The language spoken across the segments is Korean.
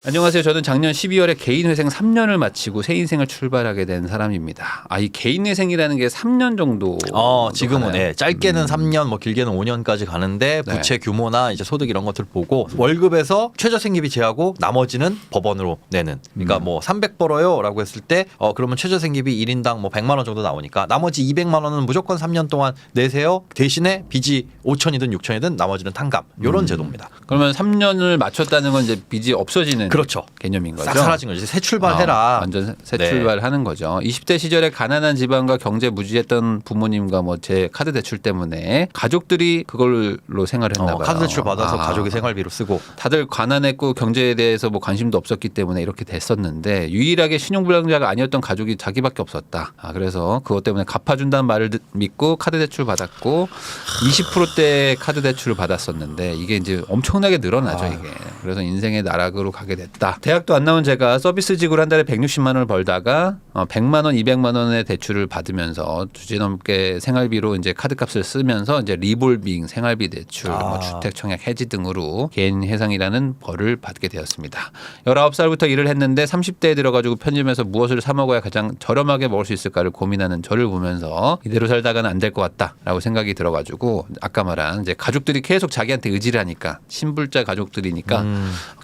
안녕하세요. 저는 작년 12월에 개인회생 3년을 마치고 새 인생을 출발하게 된 사람입니다. 이 개인회생이라는 게 3년 정도 지금은 네, 짧게는 3년, 뭐 길게는 5년까지 가는데 부채 규모나 이제 소득 이런 것들 보고 월급에서 최저생계비 제하고 나머지는 법원으로 내는. 그러니까 뭐 300 벌어요라고 했을 때 그러면 최저생계비 1인당 뭐 100만 원 정도 나오니까 나머지 200만 원은 무조건 3년 동안 내세요. 대신에 빚이 5천이든 6천이든 나머지는 탕감. 이런 제도입니다. 그러면 3년을 마쳤다는 건 이제 빚이 없어지는 그렇죠. 개념인 거죠. 싹 사라진 거죠. 새 출발해라. 완전 새 출발하는 거죠. 20대 시절에 가난한 집안과 경제 무지했던 부모님과 뭐 제 카드 대출 때문에 가족들이 그걸로 생활했나 봐요. 카드 대출 받아서 가족이 생활비로 쓰고. 다들 가난했고 경제에 대해서 뭐 관심도 없었기 때문에 이렇게 됐었는데 유일하게 신용불량자가 아니었던 가족이 자기밖에 없었다. 그래서 그것 때문에 갚아준다는 말을 믿고 카드 대출 받았고 20%대 카드 대출을 받았었는데 이게 이제 엄청나게 늘어나죠 이게. 그래서 인생의 나락으로 가게 됐다. 대학도 안 나온 제가 서비스직으로 한 달에 160만 원을 벌다가 100만 원, 200만 원의 대출을 받으면서 주제넘게 생활비로 이제 카드값을 쓰면서 이제 리볼빙 생활비 대출, 뭐 주택 청약 해지 등으로 개인 회생이라는 벌을 받게 되었습니다. 19살부터 일을 했는데 30대에 들어가지고 편집에서 무엇을 사 먹어야 가장 저렴하게 먹을 수 있을까를 고민하는 저를 보면서 이대로 살다가는 안 될 것 같다라고 생각이 들어가지고 아까 말한 이제 가족들이 계속 자기한테 의지를 하니까 친불자 가족들이니까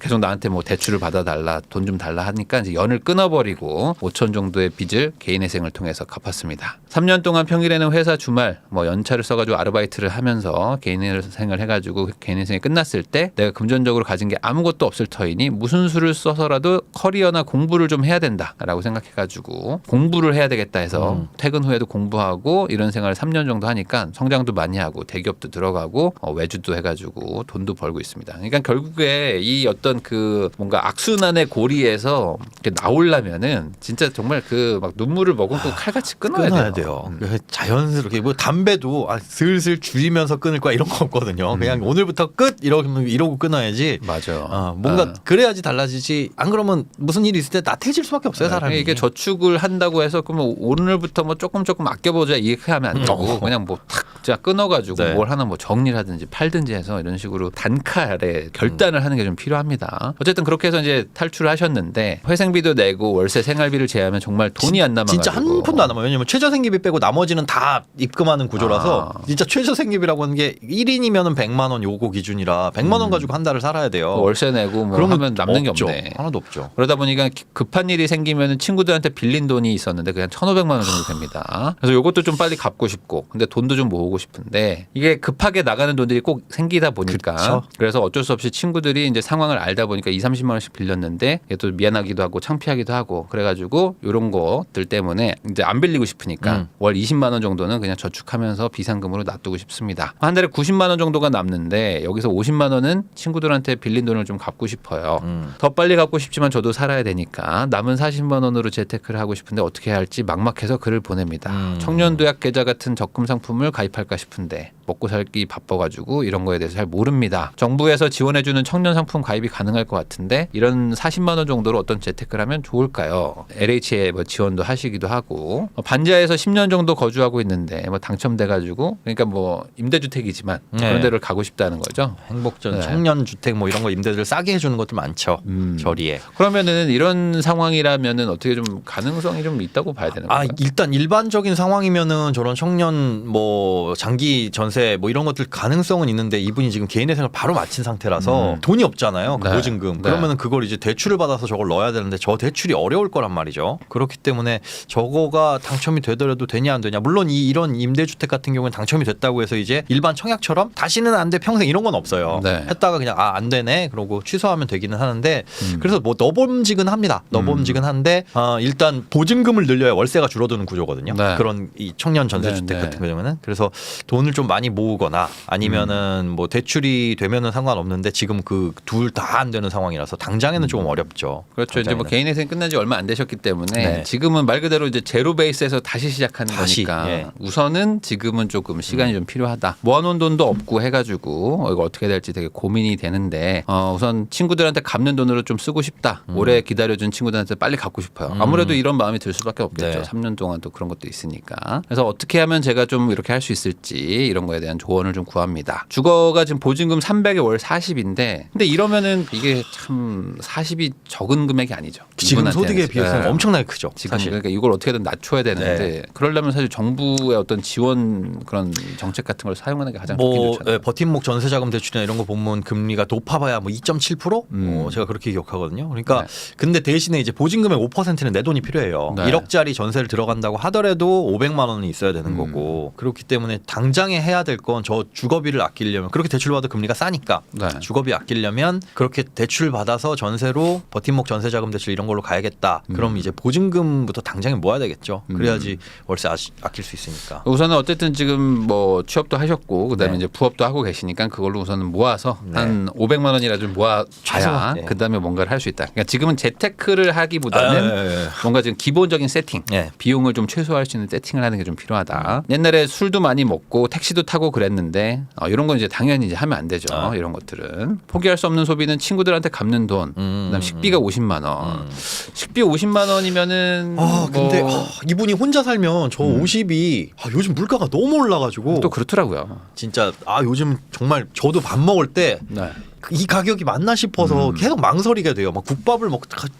계속 나한테 뭐 대출을 받아달라, 돈 좀 달라 하니까 이제 연을 끊어버리고 5천 정도의 빚을 개인회생을 통해서 갚았습니다. 3년 동안 평일에는 회사 주말 뭐 연차를 써가지고 아르바이트를 하면서 개인회생을 해가지고 개인회생이 끝났을 때 내가 금전적으로 가진 게 아무것도 없을 터이니 무슨 수를 써서라도 커리어나 공부를 좀 해야 된다라고 생각해가지고 공부를 해야 되겠다 해서 퇴근 후에도 공부하고 이런 생활을 3년 정도 하니까 성장도 많이 하고 대기업도 들어가고 외주도 해가지고 돈도 벌고 있습니다. 그러니까 결국에 이 어떤 그 뭔가 악순환의 고리에서 나오려면은 진짜 정말 그 막 눈물을 머금고 칼같이 끊어야 돼요. 자연스럽게 뭐 담배도 슬슬 줄이면서 끊을 거야 이런 거 없거든요. 그냥 오늘부터 끝 이러고 끊어야지. 맞아. 뭔가 그래야지 달라지지. 안 그러면 무슨 일이 있을 때 나태해질 수밖에 없어요 사람이. 이게 저축을 한다고 해서 그러면 오늘부터 뭐 조금 아껴보자 이렇게 하면 안 되고 그냥 뭐 탁 진짜 끊어가지고 뭘 하나 뭐 정리를 하든지 팔든지 해서 이런 식으로 단칼에 결단을 하는 게 좀 필요합니다. 어쨌든 그렇게 해서 이제 탈출을 하셨는데 회생비도 내고 월세 생활비를 제하면 정말 돈이 안 남아가지고 진짜 한 푼도 안 남아요. 왜냐면 최저생계비 빼고 나머지는 다 입금하는 구조라서 진짜 최저생계비라고 하는 게 1인이면 100만 원 요거 기준이라 100만 원 가지고 한 달을 살아야 돼요. 월세 내고 뭐 하면 남는 없죠. 게 없네. 하나도 없죠. 그러다 보니까 급한 일이 생기면 친구들한테 빌린 돈이 있었는데 그냥 1,500만 원 정도 됩니다. 그래서 이것도 좀 빨리 갚고 싶고 근데 돈도 좀 모으고 싶은데 이게 급하게 나가는 돈들이 꼭 생기다 보니까 그쵸. 그래서 어쩔 수 없이 친구들이 이제 상황을 알다 보니까 2-30만 원씩 빌렸는데 이게 또 미안하기도 하고 창피하기도 하고 그래가지고 이런 것들 때문에 이제 안 빌리고 싶으니까 월 20만 원 정도는 그냥 저축하면서 비상금으로 놔두고 싶습니다. 한 달에 90만 원 정도가 남는데 여기서 50만 원은 친구들한테 빌린 돈을 좀 갚고 싶어요. 더 빨리 갚고 싶지만 저도 살아야 되니까 남은 40만 원으로 재테크를 하고 싶은데 어떻게 해야 할지 막막해서 글을 보냅니다. 청년도약 계좌 같은 적금 상품을 가입할까 싶은데 먹고 살기 바빠가지고 이런 거에 대해서 잘 모릅니다. 정부에서 지원해주는 청년 상품 가입이 가능할 것 같은데 이런 40만 원 정도로 어떤 재테크를 하면 좋을까요? LH에 뭐 지원도 하시기도 하고 반지하에서 10년 정도 거주하고 있는데 뭐 당첨돼가지고 그러니까 뭐 임대주택이지만 그런 데를 가고 싶다는 거죠. 행복전 청년주택 뭐 이런 거 임대들 싸게 해주는 것들 많죠. 저리에. 그러면은 이런 상황이라면은 어떻게 좀 가능성이 좀 있다고 봐야 되는 건가요? 일단 일반적인 상황이면은 저런 청년 뭐 장기 전세 뭐 이런 것들 가능성은 있는데 이분이 지금 개인회생을 바로 마친 상태라서 돈이 없잖아요. 그 보증금. 그러면은 그걸 이제 대출을 받아서 저걸 넣어야 되는데 저 대출이 어려울 거란 말이죠. 그렇기 때문에 저거가 당첨이 되더라도 되냐 안 되냐. 물론 이런 임대주택 같은 경우는 당첨이 됐다고 해서 이제 일반 청약처럼 다시는 안 돼 평생 이런 건 없어요. 했다가 그냥 안 되네 그러고 취소하면 되기는 하는데 그래서 뭐 너범직은 합니다. 너범직은 한데 일단 보증금을 늘려야 월세가 줄어드는 구조거든요. 그런 이 청년 전세주택 같은 경우는 그래서 돈을 좀 많이 모으거나 아니면은 뭐 대출이 되면은 상관없는데 지금 그 둘 다 안 되는 상황이라서 당장에는 조금 어렵죠. 그렇죠. 당장에는. 이제 뭐 개인회생 끝난 지 얼마 안 되셨기 때문에 지금은 말 그대로 이제 제로 베이스에서 다시 시작하는 거니까 우선은 지금은 조금 시간이 좀 필요하다. 모아놓은 돈도 없고 해가지고 이거 어떻게 될지 되게 고민이 되는데 우선 친구들한테 갚는 돈으로 좀 쓰고 싶다. 오래 기다려준 친구들한테 빨리 갚고 싶어요. 아무래도 이런 마음이 들 수밖에 없겠죠. 3년 동안 또 그런 것도 있으니까. 그래서 어떻게 하면 제가 좀 이렇게 할 수 있을지 이런 거에 거에 대한 조언을 좀 구합니다. 주거가 지금 보증금 300에 월 40인데 근데 이러면은 이게 참 40이 적은 금액이 아니죠. 지금 이분한테는. 소득에 비해서는 네. 엄청나게 크죠. 지금 사실. 그러니까 이걸 어떻게든 낮춰야 되는데 네. 그러려면 사실 정부의 어떤 지원 그런 정책 같은 걸 사용하는 게 가장 좋긴 뭐 좋잖아요. 버팀목 전세자금 대출이나 이런 거 보면 금리가 높아봐야 뭐 2.7%? 제가 그렇게 기억하거든요. 그러니까 네. 근데 대신에 이제 보증금의 5%는 내 돈이 필요해요. 네. 1억짜리 전세를 들어간다고 하더라도 500만 원은 있어야 되는 거고 그렇기 때문에 당장에 해야 될 건 저 주거비를 아끼려면 그렇게 대출 받아도 금리가 싸니까 네. 주거비 아끼려면 그렇게 대출 받아서 전세로 버팀목 전세자금 대출 이런 걸로 가야겠다. 그럼 이제 보증금부터 당장에 모아야 되겠죠. 그래야지 월세 아낄 수 있으니까. 우선은 어쨌든 지금 뭐 취업도 하셨고 그다음에 네. 이제 부업도 하고 계시니까 그걸로 우선은 모아서 네. 한 500만 원이라 좀 모아야 최소한, 네. 그다음에 뭔가를 할 수 있다. 그러니까 지금은 재테크를 하기보다는 네. 뭔가 지금 기본적인 세팅, 네. 비용을 좀 최소화할 수 있는 세팅을 하는 게 좀 필요하다. 옛날에 술도 많이 먹고 택시도 타고 그랬는데 이런 건 이제 당연히 이제 하면 안 되죠. 이런 것들은 포기할 수 없는 소비는 친구들한테 갚는 돈, 그다음 식비가 50만 원, 식비 50만 원이면은 근데 뭐 이분이 혼자 살면 저 50이 요즘 물가가 너무 올라가지고 또 그렇더라고요. 진짜 요즘 정말 저도 밥 먹을 때 네. 이 가격이 맞나 싶어서 계속 망설이게 돼요. 막 국밥을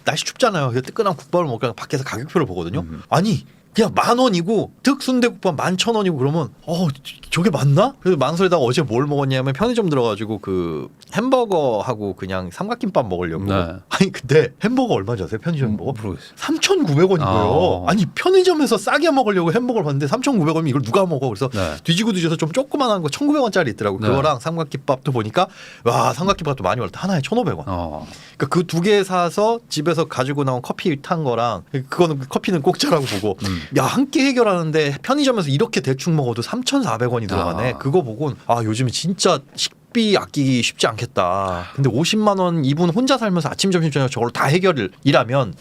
날씨 춥잖아요. 그래서 뜨끈한 국밥을 먹다가 밖에서 가격표를 보거든요. 아니 그냥 10,000원이고 특 순대국밥 11,000원이고 그러면 저게 맞나? 그래서 망설이다가 어제 뭘 먹었냐면 편의점 들어가지고 그 햄버거하고 그냥 삼각김밥 먹으려고. 네. 아니 근데 햄버거 얼마인지 아세요? 편의점 햄버거? 모르겠어요. 3,900원인 거예요. 아니 편의점에서 싸게 먹으려고 햄버거를 봤는데 3,900원이면 이걸 누가 먹어? 그래서 네. 뒤지고 뒤져서 좀 조그만한 거 1,900원짜리 있더라고. 네. 그거랑 삼각김밥도 보니까 와 삼각김밥도 많이 올랐다. 하나에 1,500원. 그러니까 그 두 개 사서 집에서 가지고 나온 커피 탄 거랑 그거는 커피는 공짜라고 보고 야 한 끼 해결하는데 편의점에서 이렇게 대충 먹어도 3,400원이 들어가네. 그거 보곤 요즘에 진짜 식비 아끼기 쉽지 않겠다. 근데 50만 원 이분 혼자 살면서 아침 점심 저녁 저걸로 다 해결이라면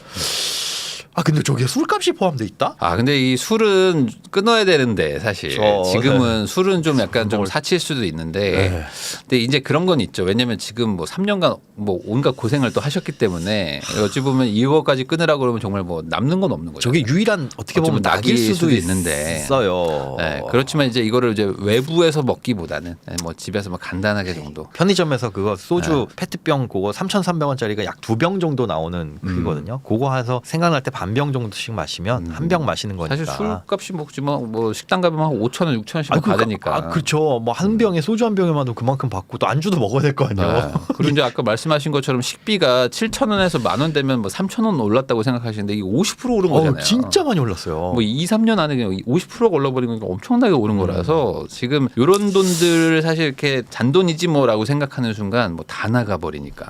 근데 저기에 술값이 포함돼 있다? 근데 이 술은 끊어야 되는데 사실 지금은 술은 좀 약간 좀 사칠 수도 있는데 근데 이제 그런 건 있죠. 왜냐면 지금 뭐 3년간 뭐 온갖 고생을 또 하셨기 때문에 어찌 보면 이거까지 끊으라고 그러면 정말 뭐 남는 건 없는 거죠. 저게 유일한 어떻게 보면 낙일 수도 있는데 있어요. 네, 그렇지만 이제 이거를 이제 외부에서 먹기보다는 뭐 집에서 뭐 간단하게 정도. 편의점에서 그거 소주 페트병 그거 3,300원짜리가 약 2병 정도 나오는 그거거든요. 그거 해서 생각날 때 반병 정도씩 마시면 한 병 마시는 거니까. 사실 술값이 먹지 뭐 식당 가면 한 5,000원, 6,000원씩 받으니까. 그렇죠. 뭐 한 병에 소주 한 병에만 그만큼 받고 또 안주도 먹어야 될 거 아니에요. 네. 그리고 이제 아까 말씀하신 것처럼 식비가 7,000원에서 10,000원 되면 뭐 3,000원 올랐다고 생각하시는데 이게 50% 오른 거잖아요. 진짜 많이 올랐어요. 뭐 2, 3년 안에 그냥 50%가 올라버린 건 엄청나게 오른 거라서 지금 이런 돈들을 사실 이렇게 잔돈이지 뭐라고 생각하는 순간 뭐 다 나가 버리니까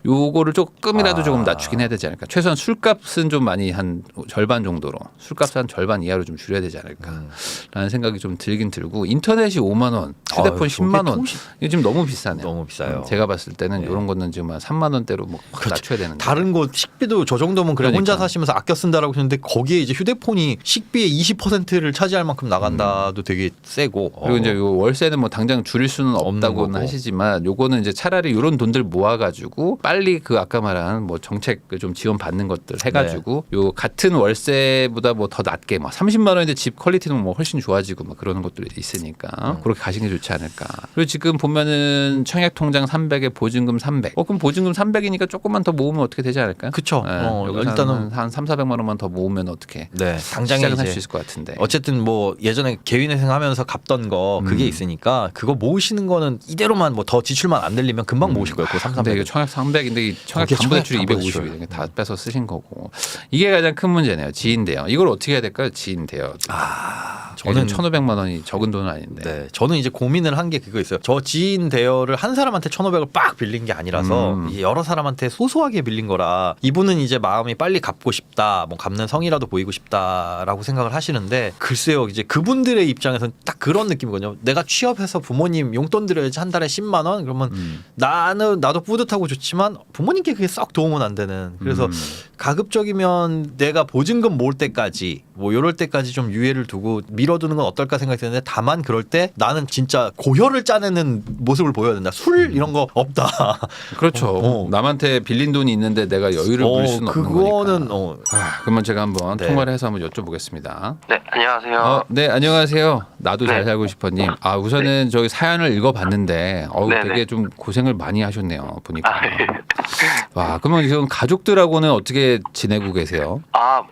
요거를 조금이라도 조금 낮추긴 해야 되지 않을까. 최소한 술값은 좀 많이 한 절반 정도로 술값 한 절반 이하로 좀 줄여야 되지 않을까라는 생각이 좀 들긴 들고 인터넷이 5만 원, 휴대폰 10만 원 이게 지금 너무 비싸네요. 너무 비싸요. 제가 봤을 때는 이런 거는 지금 한 3만 원대로 뭐 낮춰야 되는데. 다른 거 식비도 저 정도면 그래 혼자 사시면서 아껴 쓴다라고 했는데 거기에 이제 휴대폰이 식비의 20%를 차지할 만큼 나간다도 되게 세고 그리고 이제 요 월세는 뭐 당장 줄일 수는 없다고는 거고. 하시지만 요거는 이제 차라리 이런 돈들 모아가지고 빨리 그 아까 말한 뭐 정책을 좀 지원 받는 것들 해가지고 요 같은 월세보다 뭐 더 낮게 뭐 30만 원인데 집 퀄리티는 뭐 훨씬 좋아지고 뭐 그러는 것들이 있으니까 그렇게 가시는 게 좋지 않을까. 그리고 지금 보면은 청약 통장 300에 보증금 300. 그럼 보증금 300이니까 조금만 더 모으면 어떻게 되지 않을까요? 그렇죠. 일단은 한 3, 400만 원만 더 모으면 어떻게? 당장에 시작은 할 수 있을 것 같은데. 어쨌든 뭐 예전에 개인회생 하면서 갚던 거 그게 있으니까 그거 모으시는 거는 이대로만 뭐 더 지출만 안 늘리면 금방 모으실 거예요. 그 3, 근데 300. 이게 청약 300인데 이 청약 거기에 담보대출이 청약 250이 다 빼서 쓰신 거고 이게 가장 큰 문제네요. 지인대요. 이걸 어떻게 해야 될까요? 지인대요. 저는 1,500만 원이 적은 돈은 아닌데. 네, 저는 이제 고민을 한 게 그거 있어요. 저 지인 대여를 한 사람한테 1,500을 빡 빌린 게 아니라서 이게 여러 사람한테 소소하게 빌린 거라 이분은 이제 마음이 빨리 갚고 싶다, 뭐 갚는 성이라도 보이고 싶다라고 생각을 하시는데 글쎄요, 이제 그분들의 입장에서는 딱 그런 느낌이거든요. 내가 취업해서 부모님 용돈 드려야지 한 달에 10만 원 그러면 나도 뿌듯하고 좋지만 부모님께 그게 썩 도움은 안 되는. 그래서 가급적이면 내년 내가 보증금 모을 때까지 뭐 이럴 때까지 좀 유예를 두고 미뤄두는 건 어떨까 생각이 드는데 다만 그럴 때 나는 진짜 고혈을 짜내는 모습을 보여야 된다. 술 이런 거 없다. 그렇죠. 남한테 빌린 돈이 있는데 내가 여유를 부릴 수는 없는 그거는 거니까. 그러면 제가 한번 네. 통화를 해서 한번 여쭤보겠습니다. 네, 안녕하세요. 네, 안녕하세요. 나도 잘 네. 살고 싶어님. 우선은 저기 사연을 읽어봤는데 네네. 되게 좀 고생을 많이 하셨네요. 보니까. 아, 예. 와, 그러면 지금 가족들하고는 어떻게 지내고 계세요?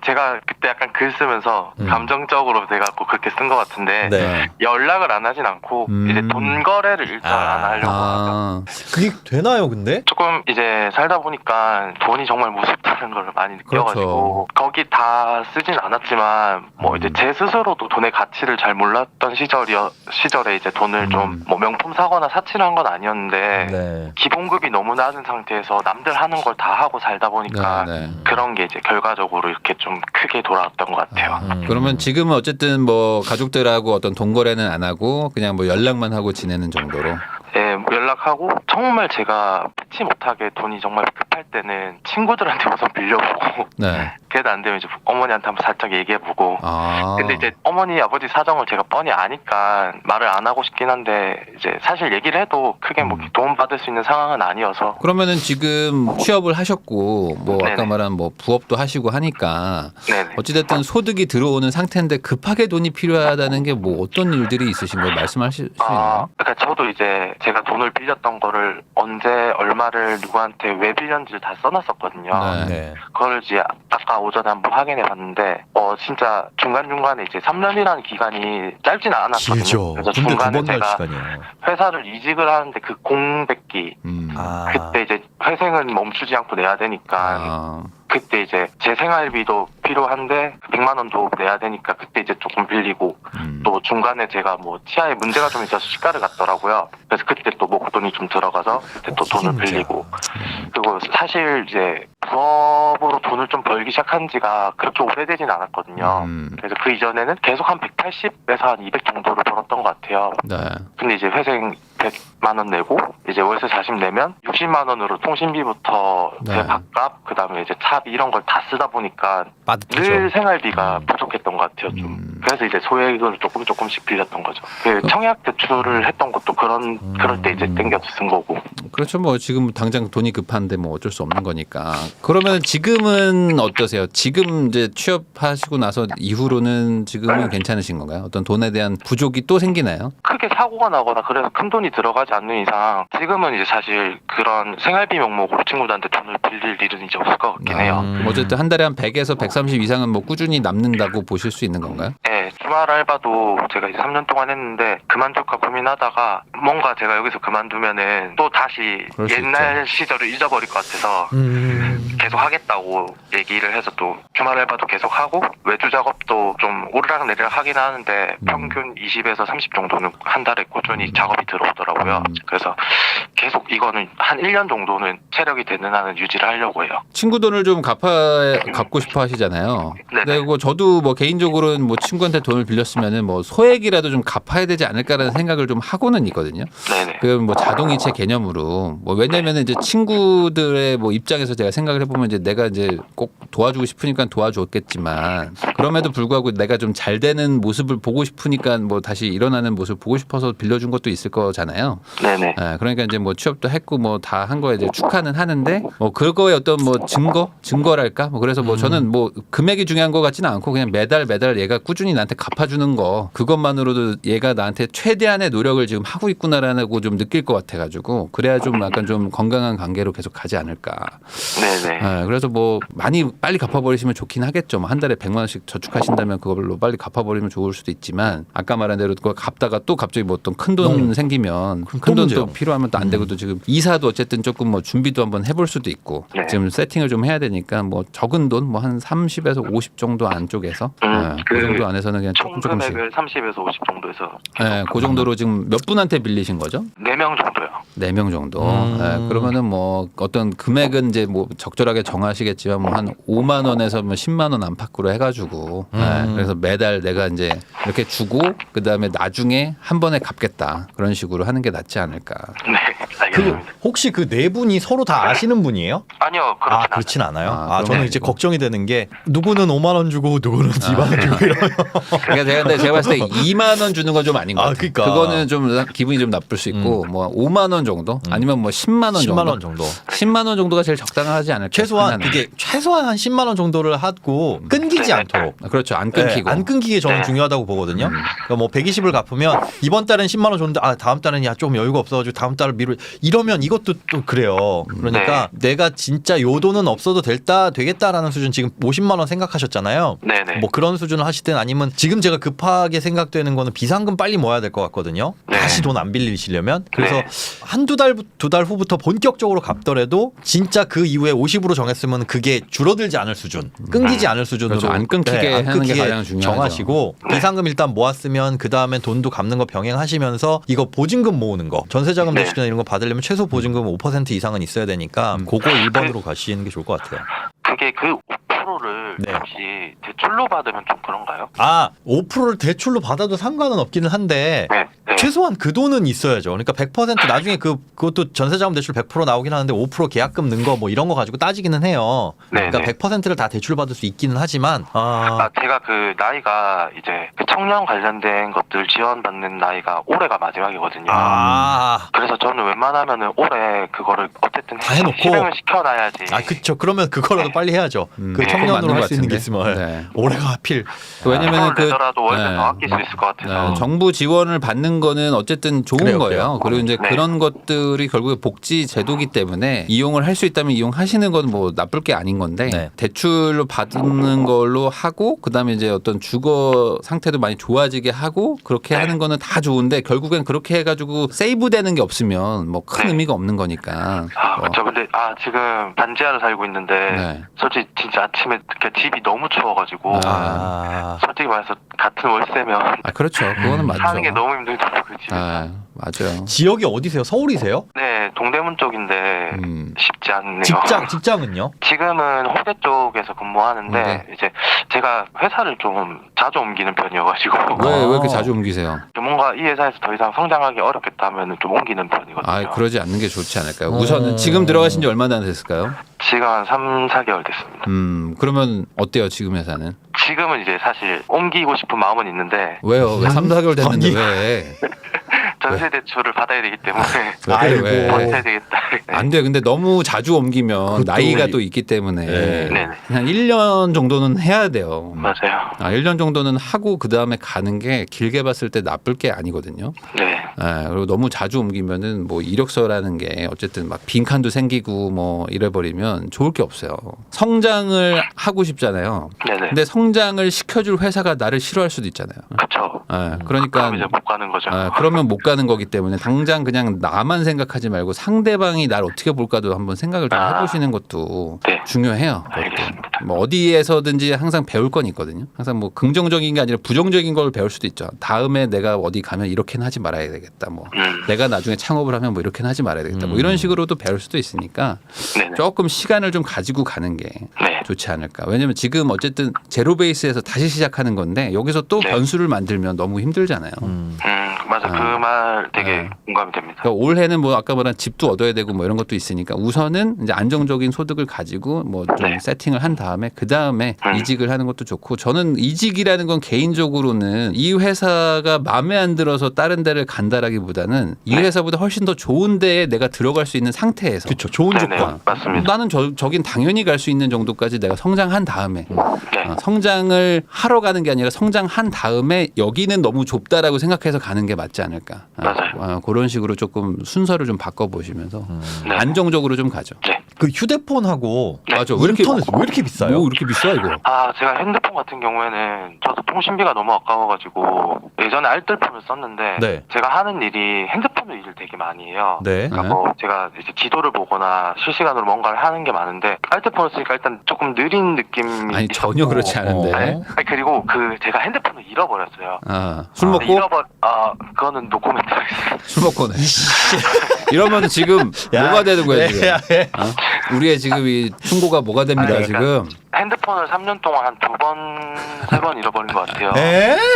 제가 그때 약간 글 쓰면서 감정적으로 돼갖고 그렇게 쓴 것 같은데 네. 연락을 안 하진 않고 이제 돈 거래를 일단 안 하려고 하죠. 그게 되나요, 근데? 조금 이제 살다 보니까 돈이 정말 무섭다는 걸 많이 느껴가지고 그렇죠. 거기 다 쓰진 않았지만 뭐 이제 제 스스로도 돈의 가치를 잘 몰랐던 시절에 이제 돈을 좀 뭐 명품 사거나 사치를 한 건 아니었는데 네. 기본급이 너무 낮은 상태에서 남들 하는 걸 다 하고 살다 보니까 네. 그런 게 이제 결과적으로 이렇게 좀 크게 돌아왔던 것 같아요. 그러면 지금은 어쨌든 뭐 가족들하고 어떤 돈 거래는 안 하고 그냥 뭐 연락만 하고 지내는 정도로. 예, 연락하고 정말 제가 피치 못하게 돈이 정말 급할 때는 친구들한테 우선 빌려보고 네. 그래도 안 되면 이제 어머니한테 한번 살짝 얘기해보고 아. 근데 이제 어머니 아버지 사정을 제가 뻔히 아니까 말을 안 하고 싶긴 한데 이제 사실 얘기를 해도 크게 뭐 도움 받을 수 있는 상황은 아니어서 그러면은 지금 취업을 하셨고 뭐 아까 네네. 말한 뭐 부업도 하시고 하니까 네네. 어찌됐든 소득이 들어오는 상태인데 급하게 돈이 필요하다는 게 뭐 어떤 일들이 있으신 걸 말씀하실 수 있나요? 그러니까 저도 이제 제가 돈을 빌렸던 거를 언제 얼마를 누구한테 왜 빌렸는지를 다 써놨었거든요. 네. 네. 그걸 이제 아까 오전에 한번 확인해 봤는데 진짜 중간중간에 이제 3년이라는 기간이 짧진 않았거든요. 길죠. 그래서 군대 중간에 두번 갈 제가 시간이에요. 회사를 이직을 하는데 그 공백기 아. 그때 이제 회생은 멈추지 않고 내야 되니까 아. 그때 이제 제 생활비도 필요한데 100만 원도 내야 되니까 그때 이제 조금 빌리고 또 중간에 제가 뭐 치아에 문제가 좀 있어서 치과를 갔더라고요. 그래서 그때 또 목돈이 좀 들어가서 그때 또 돈을 문제야. 빌리고 그리고 사실 이제 부업으로 돈을 좀 벌기 시작한 지가 그렇게 오래되진 않았거든요. 그래서 그 이전에는 계속 한 180에서 한 200 정도를 벌었던 것 같아요. 네. 근데 이제 회생 100만 원 내고 이제 월세 40 내면 60만 원으로 통신비부터 네. 제 밥값 그다음에 이제 차비 이런 걸 다 쓰다 보니까 빠듯하죠. 늘 생활비가 부족했던 것 같아요. 좀 그래서 이제 소액을 조금씩 빌렸던 거죠. 그 청약 대출을 했던 것도 그럴 때 이제 땡겨서 쓴 거고. 그렇죠. 뭐 지금 당장 돈이 급한데 뭐 어쩔 수 없는 거니까. 그러면 지금은 어떠세요? 지금 이제 취업하시고 나서 이후로는 지금은 괜찮으신 건가요? 어떤 돈에 대한 부족이 또 생기나요? 크게 사고가 나거나 그래서 큰 돈이 들어가지 않는 이상 지금은 이제 사실 그런 생활비 명목으로 친구들한테 돈을 빌릴 일은 이제 없을 것 같긴 해요. 어쨌든 한 달에 한 100에서 130 이상은 뭐 꾸준히 남는다고 보실 수 있는 건가요? 네, 주말 알바도 제가 이제 3년 동안 했는데 그만둘까 고민하다가 뭔가 제가 여기서 그만두면은 또 다시 그럴 수 옛날 시절을 잊어버릴 것 같아서 계속 하겠다고 얘기를 해서 또 주말 알바도 계속 하고 외주 작업도 좀 오르락내리락 하긴 하는데 평균 20에서 30 정도는 한 달에 꾸준히 작업이 들어오더라고요. 그래서 계속 이거는 한 1년 정도는 체력이 되는 한은 유지를 하려고 해요. 친구 돈을 좀 갚고 싶어 하시잖아요. 네네. 근데 뭐 저도 뭐 개인적으로는 뭐 친구한테 돈을 빌렸으면은 뭐 소액이라도 좀 갚아야 되지 않을까라는 생각을 좀 하고는 있거든요. 네네. 그 뭐 자동이체 개념으로 뭐 왜냐면은 이제 친구들의 뭐 입장에서 제가 생각을 해보면 이제 내가 이제 꼭 도와주고 싶으니까 도와줬겠지만 그럼에도 불구하고 내가 좀 잘 되는 모습을 보고 싶으니까 뭐 다시 일어나는 모습을 보고 싶어서 빌려준 것도 있을 거잖아요. 네네. 그러니까 이제 뭐 취업도 했고 뭐 다 한 거에 이제 축하는 하는데 뭐 그거의 어떤 뭐 증거랄까 뭐 그래서 뭐 저는 뭐 금액이 중요한 것 같지는 않고 그냥 매달 얘가 꾸준히 나한테 갚아주는 거 그것만으로도 얘가 나한테 최대한의 노력을 지금 하고 있구나라고 좀 느낄 것 같아가지고 그래야 좀 약간 좀 건강한 관계로 계속 가지 않을까. 네네. 그래서 뭐 많이 빨리 갚아버리시면 좋긴 하겠죠. 뭐 한 달에 100만 원씩 저축하신다면 그걸로 빨리 갚아버리면 좋을 수도 있지만 아까 말한 대로 그거 갚다가 또 갑자기 뭐 어떤 큰 돈 생기면 큰 돈 또 문제요. 필요하면 또 안 되고 또 지금 이사도 어쨌든 조금 뭐 준비도 한번 해볼 수도 있고 네. 지금 세팅을 좀 해야 되니까 뭐 적은 돈 뭐 한 30에서 50 정도 안쪽에서 그 정도 안에서는 그냥 총 조금씩 금액을 30에서 50 정도에서 그 정도로 지금 몇 분한테 빌리신 거죠? 4명 정도요. 4명 정도. 그러면은 뭐 어떤 금액은 이제 뭐 적절하게 정하시겠지만 뭐 한 5만 원에서 뭐 10만 원 안팎으로 해가지고 그래서 매달 내가 이제 이렇게 주고 그 다음에 나중에 한 번에 갚겠다 그런 식으로 하는 게 낫지 않을까. 네. 알겠습니다. 혹시 그 네 분이 서로 다 아시는 분이에요? 아니요, 그렇진 않아요. 아, 저는 이제 걱정이 되는 게 누구는 5만 원 주고 누구는 2만 원 주고 이러면 그러니까 제가 봤을 때 2만 원 주는 건 좀 아닌 것 같아요. 그러니까. 그거는 좀 기분이 좀 나쁠 수 있고 뭐 5만 원 정도 아니면 뭐 10만 원 10만 원 정도. 10만 원 정도가 제일 적당하지 않을까? 최소한 하나는. 그게 최소한 한 10만 원 정도를 하고 끊기지 않도록. 그렇죠. 안 끊기고. 안 끊기게 저는 네. 중요하다고 보거든요. 그러니까 뭐 120을 갚으면 이번 달은 10만 원 줬는데 다음 달은 좀 여유가 없어가지고 다음 달을 이러면 이것도 또 그래요. 그러니까 내가 진짜 요 돈은 없어도 되겠다라는 수준 지금 50만 원 생각하셨잖아요. 네네. 뭐 그런 수준을 하시든 아니면 지금 제가 급하게 생각되는 거는 비상금 빨리 모아야 될 것 같거든요. 네. 다시 돈 안 빌리시려면. 그래서 네. 한두 달, 두 달 후부터 본격적으로 갚더라도 진짜 그 이후에 50으로 정했으면 그게 줄어들지 않을 수준, 끊기지 않을 수준으로 그렇죠. 안 끊기게 하는 게 가장 중요하죠. 정하시고 비상금 일단 모았으면 그 다음에 돈도 갚는 거 병행하시면서 이거 보증금 모으는 거 전세자금 네. 대출이나 이런 거 받으려면 최소 보증금 5% 이상은 있어야 되니까 그거 1번으로 가시는 게 좋을 것 같아요. 그게 그 5%를 네. 혹시 대출로 받으면 좀 그런가요? 5%를 대출로 받아도 상관은 없기는 한데 네. 네. 최소한 그 돈은 있어야죠. 그러니까 100% 나중에 그것도 전세자금 대출 100% 나오긴 하는데 5% 계약금 넣은 거 뭐 이런 거 가지고 따지기는 해요. 네, 그러니까 네. 100%를 다 대출 받을 수 있기는 하지만 제가 그 나이가 이제 그 청년 관련된 것들 지원받는 나이가 올해가 마지막이거든요. 그래서 저는 웬만하면은 올해 그거를 어쨌든 다 해놓고. 실행을 시켜놔야지. 그쵸. 그러면 그거라도 빨리 해야죠. 그 그건 청년으로 맞는 할 것 수 있는 게 같은데. 있으면 네. 올해가 하필 왜냐면은 그 내더라도 월세 네. 더 아낄 수 있을 것 같아서. 정부 지원을 받는 거는 어쨌든 좋은 그래요, 거예요. 그래요. 그리고 이제 네. 그런 것들이 결국에 복지 제도기 때문에 이용을 할 수 있다면 이용하시는 건 뭐 나쁠 게 아닌 건데 네. 대출로 받는 걸로 하고 그다음에 이제 어떤 주거 상태도 많이 좋아지게 하고 그렇게 네. 하는 거는 다 좋은데 결국엔 그렇게 해가지고 세이브 되는 게 없으면 뭐 큰 네. 의미가 없는 거니까. 그렇죠. 근데 지금 반지하로 살고 있는데 네. 솔직히 진짜 아침에 특히 집이 너무 추워가지고 솔직히 말해서 같은 월세면 그렇죠. 그거는 맞죠. 사는 게 너무 힘들더라고요. 집에서. 맞아요. 지역이 어디세요? 서울이세요? 네, 동대문 쪽인데 쉽지 않네요. 직장은요? 지금은 홍대 쪽에서 근무하는데 네. 이제 제가 회사를 좀 자주 옮기는 편이어가지고 왜 이렇게 자주 옮기세요? 좀 뭔가 이 회사에서 더 이상 성장하기 어렵겠다 하면 좀 옮기는 편이거든요. 그러지 않는 게 좋지 않을까요? 우선은 지금 들어가신 지 얼마나 됐을까요? 지금 한 3, 4개월 됐습니다. 그러면 어때요, 지금 회사는? 지금은 이제 사실 옮기고 싶은 마음은 있는데 왜요? 왜 3, 4개월 됐는데 왜? 전세 대출을 받아야 되기 때문에 왜? 버텨야 되겠다. 안 돼. 근데 너무 자주 옮기면 나이가 또 있기 때문에 네. 그냥 1년 정도는 해야 돼요. 맞아요. 1년 정도는 하고 그 다음에 가는 게 길게 봤을 때 나쁠 게 아니거든요. 네. 그리고 너무 자주 옮기면은 뭐 이력서라는 게 어쨌든 막 빈칸도 생기고 뭐 이래버리면 좋을 게 없어요. 성장을 하고 싶잖아요. 네네. 근데 성장을 시켜줄 회사가 나를 싫어할 수도 있잖아요. 그렇죠. 그러니까 그럼 이제 못 가는 거죠. 그러면 못 가는 거기 때문에 당장 그냥 나만 생각하지 말고 상대방이 날 어떻게 볼까도 한번 생각을 좀 해보시는 것도 네. 중요해요. 그것도. 알겠습니다. 뭐 어디에서든지 항상 배울 건 있거든요. 항상 뭐 긍정적인 게 아니라 부정적인 걸 배울 수도 있죠. 다음에 내가 어디 가면 이렇게는 하지 말아야 되겠다. 뭐 내가 나중에 창업을 하면 뭐 이렇게는 하지 말아야 되겠다. 뭐 이런 식으로도 배울 수도 있으니까 네네. 조금 시간을 좀 가지고 가는 게 네. 좋지 않을까. 왜냐면 지금 어쨌든 제로 베이스에서 다시 시작하는 건데 여기서 또 네. 변수를 만들면 너무 힘들잖아요. 맞아. 그 말 되게 공감이 됩니다. 그러니까 올해는 뭐 아까 말한 집도 얻어야 되고 뭐 이런 것도 있으니까 우선은 이제 안정적인 소득을 가지고 뭐 좀 네. 세팅을 한 다음에 그 다음에 이직을 하는 것도 좋고 저는 이직이라는 건 개인적으로는 이 회사가 마음에 안 들어서 다른 데를 간다라기보다는 이 회사보다 훨씬 더 좋은 데에 내가 들어갈 수 있는 상태에서 그렇죠. 좋은 네네. 조건. 맞습니다. 나는 저긴 당연히 갈 수 있는 정도까지 내가 성장한 다음에 네. 성장을 하러 가는 게 아니라 성장한 다음에 여기는 너무 좁다라고 생각해서 가는 게 맞지 않을까. 맞아요. 그런 식으로 조금 순서를 좀 바꿔보시면서 네. 안정적으로 좀 가죠. 네. 그 휴대폰하고 맞아. 왜 이렇게 인터넷 왜 이렇게 비싸요? 뭐 이렇게 비싸 이거? 제가 핸드폰 같은 경우에는 저도 통신비가 너무 아까워가지고 예전에 알뜰폰을 썼는데 네. 제가 하는 일이 핸드폰으로 일을 되게 많이 해요. 네. 그러니까 뭐 제가 이제 기도를 보거나 실시간으로 뭔가를 하는 게 많은데 알뜰폰을 쓰니까 일단 조금 느린 느낌이 아니 전혀 그렇지 않은데. 그리고 제가 핸드폰을 잃어버렸어요. 술 먹고? 그거는 노코멘트 하겠습니다. 술 먹고 내. 이러면 지금 뭐가 되는 거야 지금? 어? 우리의 지금 이 충고가 뭐가 됩니까 아니, 지금? 핸드폰을 3년 동안 한 2번, 3번 잃어버린 것 같아요.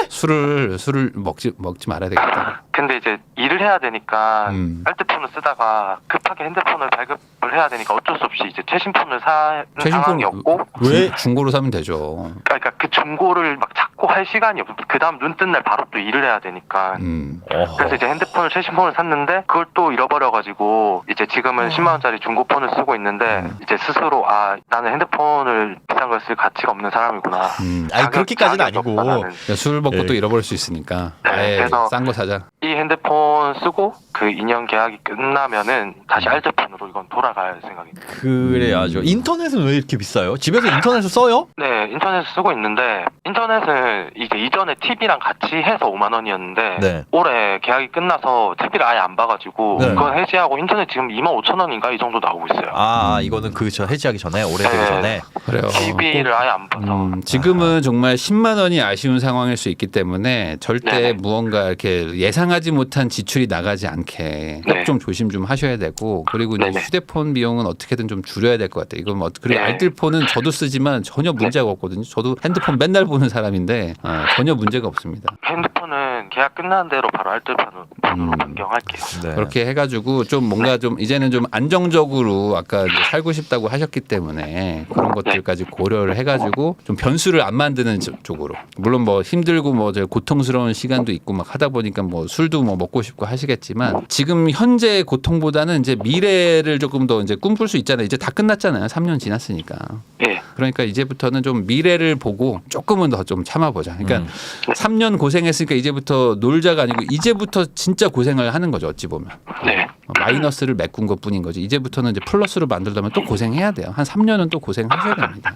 술을 먹지 말아야 되겠다. 근데 이제 일을 해야 되니까 알뜰폰을 쓰다가 급하게 핸드폰을 발급을 해야 되니까 어쩔 수 없이 이제 최신폰을 사는 상황이었고 왜 중고로 사면 되죠? 그러니까 그 중고를 막 찾고 할 시간이 없고 그 다음 눈 뜬 날 바로 또 일을 해야 되니까 그래서 이제 핸드폰을 최신폰을 샀는데 그걸 또 잃어버려가지고 이제 지금은 10만 원짜리 중고폰을 쓰고 있는데 이제 스스로 나는 핸드폰을 비싼 걸 쓸 가치가 없는 사람이구나. 아니 그렇게까지는 아니고 그러니까 술 먹고 또 잃어버릴 수 있으니까 아예 그래서 싼 거 사자. 이 핸드폰 쓰고 그 2년 계약이 끝나면은 다시 알뜰폰으로 이건 돌아가야 할 생각입니다. 그래야죠. 인터넷은 왜 이렇게 비싸요? 집에서 인터넷을 써요? 네, 인터넷 쓰고 있는데 인터넷은 이제 이전에 TV랑 같이 해서 5만 원이었는데 네. 올해 계약이 끝나서 TV를 아예 안 봐가지고 네. 그건 해지하고 인터넷 지금 2만 5천 원인가 이 정도 나오고 있어요. 이거는 저 해지하기 전에 오래되기 네. 전에. 그래요. TV를 아예 안 봐서 지금은 정말 10만 원이 아쉬운 상황일 수 있기 때문에 절대 네네. 무언가 이렇게 예상하지 못한 지출이 나가지 않게 네. 좀 조심 좀 하셔야 되고 그리고 이제 네네. 휴대폰 비용은 어떻게든 좀 줄여야 될 것 같아요. 이건 뭐 그리고 네. 알뜰폰은 저도 쓰지만 전혀 문제가 없거든요. 저도 핸드폰 맨날 보는 사람인데 전혀 문제가 없습니다. 핸드폰은 계약 끝난 대로 바로 알뜰폰으로 변경할게요. 네. 그렇게 해가지고 좀 뭔가 좀 이제는 좀 안정적으로 아까 이제 살고 싶다고 하셨기 때문에 그런 것들까지 고려를 해가지고 좀 변수를 안 만드는 쪽으로 물론 뭐 힘들고 뭐 고통스러운 시간도 있고 막 하다 보니까 뭐 술도 뭐 먹고 싶고 하시겠지만 지금 현재의 고통보다는 이제 미래를 조금 더 이제 꿈꿀 수 있잖아요. 이제 다 끝났잖아요. 3년 지났으니까. 예. 그러니까 이제부터는 좀 미래를 보고 조금은 더 좀 참아보자. 그러니까 3년 고생했으니까 이제부터 놀자가 아니고 이제부터 진짜 고생을 하는 거죠. 어찌 보면. 네. 마이너스를 메꾼 것뿐인 거지. 이제부터는 이제 플러스로 만들려면 또 고생해야 돼요. 한 3년은 또 고생하셔야 됩니다.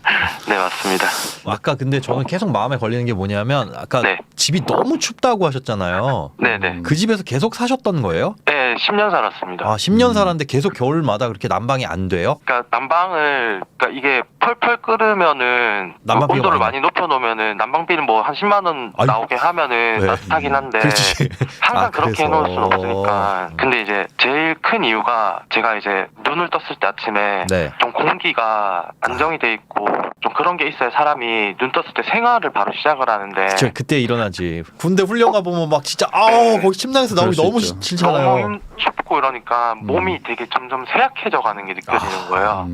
네, 맞습니다. 아까 근데 저는 계속 마음에 걸리는 게 뭐냐면 아까 네. 집이 너무 춥다고 하셨잖아요. 네네. 그 집에서 계속 사셨던 거예요? 네, 10년 살았습니다. 10년 살았는데 계속 겨울마다 그렇게 난방이 안 돼요? 그러니까 난방을 이게 펄펄 끓으면은 난방비가 온도를 많이 많이 높여놓으면은 난방비는 뭐 한 10만 원 아니, 나오게 하면은 네. 따뜻하긴 한데 그렇지. 항상 그렇게 그래서. 해놓을 수는 없으니까. 근데 이제 제일 큰 이유가 제가 이제 눈을 떴을 때 아침에 네. 좀 공기가 안정이 돼 있고 좀 그런 게 있어야 사람이 눈 떴을 때 생활을 바로 시작을 하는데 그때 일어나지. 군대 훈련 가 보면 막 진짜 거기 침낭에서 나오기 그럴 너무 수 있죠. 싫잖아요. 너무 춥고 이러니까 몸이 되게 점점 쇠약해져 가는 게 느껴지는 거예요.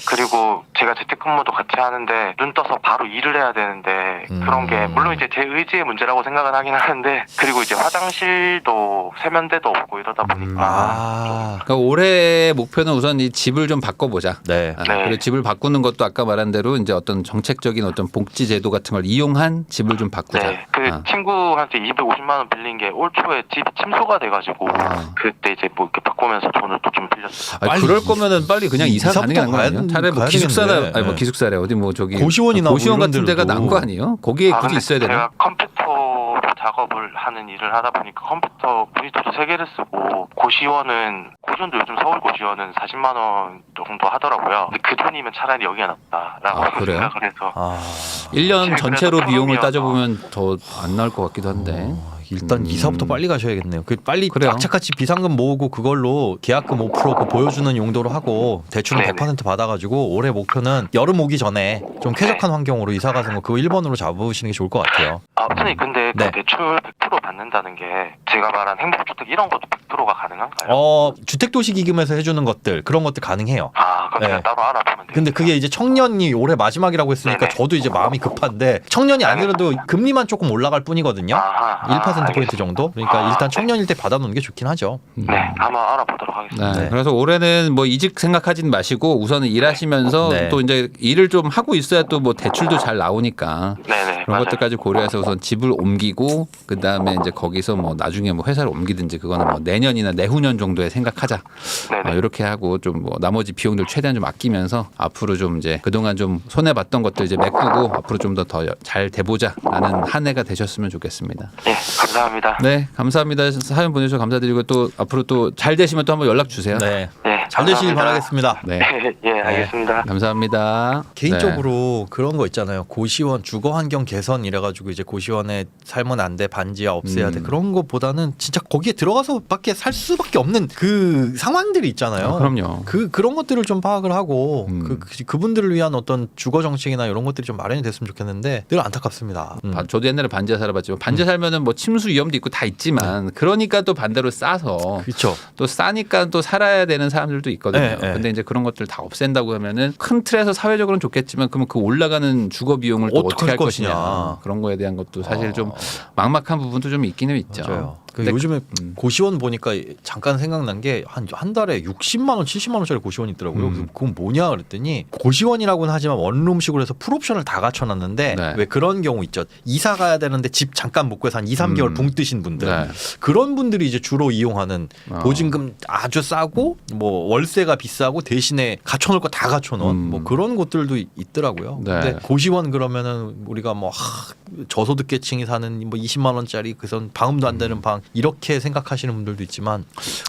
그리고 제가 재택근무도 같이 하는데 눈 떠서 바로 일을 해야 되는데 그런 게 물론 이제 제 의지의 문제라고 생각은 하긴 하는데 그리고 이제 화장실도 세면대도 없고 이러다 보니까 그러니까 올해의 목표는 우선 이 집을 좀 바꿔보자. 네. 네. 그리고 집을 바꾸는 것도 아까 말한 대로 이제 어떤 정책적인 어떤 복지 제도 같은 걸 이용한 집을 좀 바꾸자. 네, 그 친구한테 250만 원 빌린 게 올 초에 집이 침수가 돼가지고 그때 이제 뭐 이렇게 바꾸면서 돈을 또 좀 빌렸어요. 아니, 그럴 거면은 빨리 그냥 이사 가는 게 나은 거 아니에요? 차라리 뭐 가야 기숙사나 되겠네. 아니 뭐 기숙사래 어디 뭐 저기 고시원이나 고시원 뭐 이런 같은 데가 데로도. 나은 거 아니에요? 거기에 굳이 근데 있어야 되나? 제가 컴퓨터로 작업을 하는 일을 하다 보니까 컴퓨터 모니터도 3개를 쓰고 고시원도 요즘 서울 고시원은 40만 원 정도 하더라고요. 근데 그 돈이면 차라리 여기가 낫다라고 그래요? 생각을 해서 1년 전체로 그래도 비용을 처음이어서. 따져보면 더 안 나올 것 같기도 한데. 일단 이사부터 빨리 가셔야겠네요. 빨리 그래요. 악착같이 비상금 모으고 그걸로 계약금 5% 그거 보여주는 용도로 하고 대출은 네네. 100% 받아가지고 올해 목표는 여름 오기 전에 좀 쾌적한 환경으로 이사 가는 거 그거 1번으로 잡으시는 게 좋을 것 같아요. 선생님 근데 네. 그 대출 100% 받는다는 게 제가 말한 행복주택 이런 것도 100%가 가능한가요? 주택도시기금에서 해주는 것들 그런 것들 가능해요. 그럼 네. 제가 따로 알아보면 돼요. 근데 그게 이제 청년이 올해 마지막이라고 했으니까 네네. 저도 이제 마음이 급한데 청년이 아니라도 금리만 조금 올라갈 뿐이거든요. 1% 정도. 그러니까 일단 청년일 때 받아놓는 게 좋긴 하죠. 네, 한번 알아보도록 하겠습니다. 네. 네. 그래서 올해는 뭐 이직 생각하진 마시고 우선은 일하시면서 네. 또 이제 일을 좀 하고 있어야 또 뭐 대출도 잘 나오니까 네네, 그런 맞아요. 것들까지 고려해서 우선 집을 옮기고 그 다음에 이제 거기서 뭐 나중에 뭐 회사를 옮기든지 그거는 뭐 내년이나 내후년 정도에 생각하자. 네네. 이렇게 하고 좀 뭐 나머지 비용들 최대한 좀 아끼면서 앞으로 좀 이제 그동안 좀 손해 봤던 것들 이제 메꾸고 앞으로 좀 더 잘 돼보자라는 한 해가 되셨으면 좋겠습니다. 네, 감사합니다. 네, 감사합니다. 사연 보내주셔서 감사드리고 또 앞으로 또 잘 되시면 또 한번 연락 주세요. 네. 네, 잘 되시길 감사합니다. 바라겠습니다. 네. 예, 알겠습니다. 감사합니다. 개인적으로 그런 거 있잖아요. 고시원 주거 환경 개선 이래가지고 이제 고시원에 살면 안 돼, 반지하 없애야 돼. 그런 거보다는 진짜 거기에 들어가서밖에 살 수밖에 없는 그 상황들이 있잖아요. 그럼요. 그런 것들을 좀 파악을 하고 음. 그분들을 위한 어떤 주거 정책이나 이런 것들이 좀 마련이 됐으면 좋겠는데 늘 안타깝습니다. 저도 옛날에 반지하 살아봤지만 반지하 살면은 뭐 침수 위험도 있고 다 있지만 그러니까 또 반대로 싸서 그렇죠. 또 싸니까 또 살아야 되는 사람들도 있거든요. 네, 네. 근데 이제 그런 것들 다 없앤다고 하면은 큰 틀에서 사회적으로는 좋겠지만 그러면 그 올라가는 주거 비용을 또 어떻게 할 것이냐 그런 거에 대한 것도 사실 좀 막막한 부분도 좀 있기는 있죠. 맞아요. 근데 요즘에 고시원 보니까 잠깐 생각난 게 한 달에 60만 원, 70만 원짜리 고시원이 있더라고요. 그래서 그건 뭐냐 그랬더니 고시원이라고는 하지만 원룸식으로 해서 풀옵션을 다 갖춰놨는데 네. 왜 그런 경우 있죠. 이사 가야 되는데 집 잠깐 못 구해서 한 2, 3개월 붕 뜨신 분들 네. 그런 분들이 이제 주로 이용하는 어. 보증금 아주 싸고 뭐 월세가 비싸고 대신에 갖춰놓을 거 다 갖춰놓은 뭐 그런 곳들도 있더라고요. 네. 근데 고시원 그러면은 우리가 뭐 저소득계층이 사는 뭐 20만 원짜리 그선 방음도 안 되는 방 이렇게 생각하시는 분들도 있지만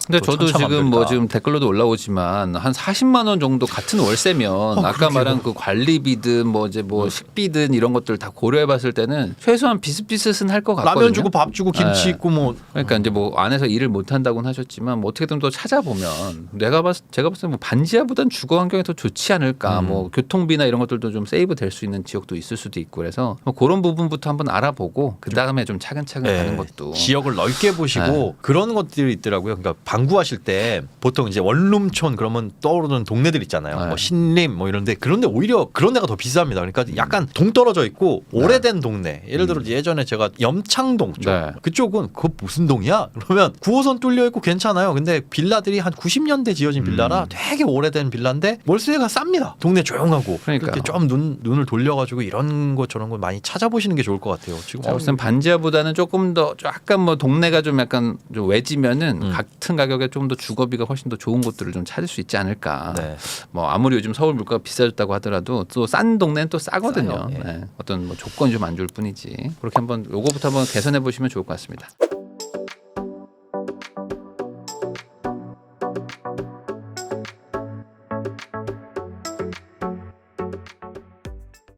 근데 또 저도 지금 천차만별이다. 뭐 지금 댓글로도 올라오지만 한 40만 원 정도 같은 월세면 아까 그러게요. 말한 그 관리비든 뭐 이제 뭐 식비든 이런 것들 다 고려해봤을 때는 최소한 비슷비슷은 할 것 같거든요. 라면 주고 밥 주고 김치 네. 있고 뭐 그러니까 이제 뭐 안에서 일을 못 한다고는 하셨지만 뭐 어떻게든 또 찾아보면 제가 봤을 때 뭐 반지하보단 주거 환경이 더 좋지 않을까. 뭐 교통비나 이런 것들도 좀 세이브 될 수 있는 지역도 있을 수도 있고 그래서 뭐 그런 부분부터 한번 알아보고 그 다음에 좀 차근차근 가는 것도 지역을 넓게 보시고 그런 것들이 있더라고요. 그러니까 방구하실 때 보통 이제 원룸촌 그러면 떠오르는 동네들 있잖아요. 네. 뭐 신림 뭐 이런데 그런데 오히려 그런 데가 더 비쌉니다. 그러니까 약간 동떨어져 있고 오래된 동네. 예를 들어 예전에 제가 염창동 쪽 네. 그쪽은 그거 무슨 동이야? 그러면 9호선 뚫려 있고 괜찮아요. 근데 빌라들이 한 90년대 지어진 빌라라 되게 오래된 빌라인데 월세가 쌉니다. 동네 조용하고 그러니까요. 이렇게 좀 눈을 돌려가지고 이런 거 저런 거 많이 찾아보시는 게 좋을 것 같아요. 지금 제가 봤을 땐 반지하보다는 조금 더 약간 뭐 동네가 좀 약간 좀 외지면은 같은 가격에 좀 더 주거비가 훨씬 더 좋은 곳들을 좀 찾을 수 있지 않을까. 네. 뭐 아무리 요즘 서울 물가가 비싸졌다고 하더라도 또 싼 동네는 또 싸거든요. 싸요. 예. 네. 어떤 뭐 조건이 좀 안 좋을 뿐이지. 그렇게 한번 요거부터 한번 개선해 보시면 좋을 것 같습니다.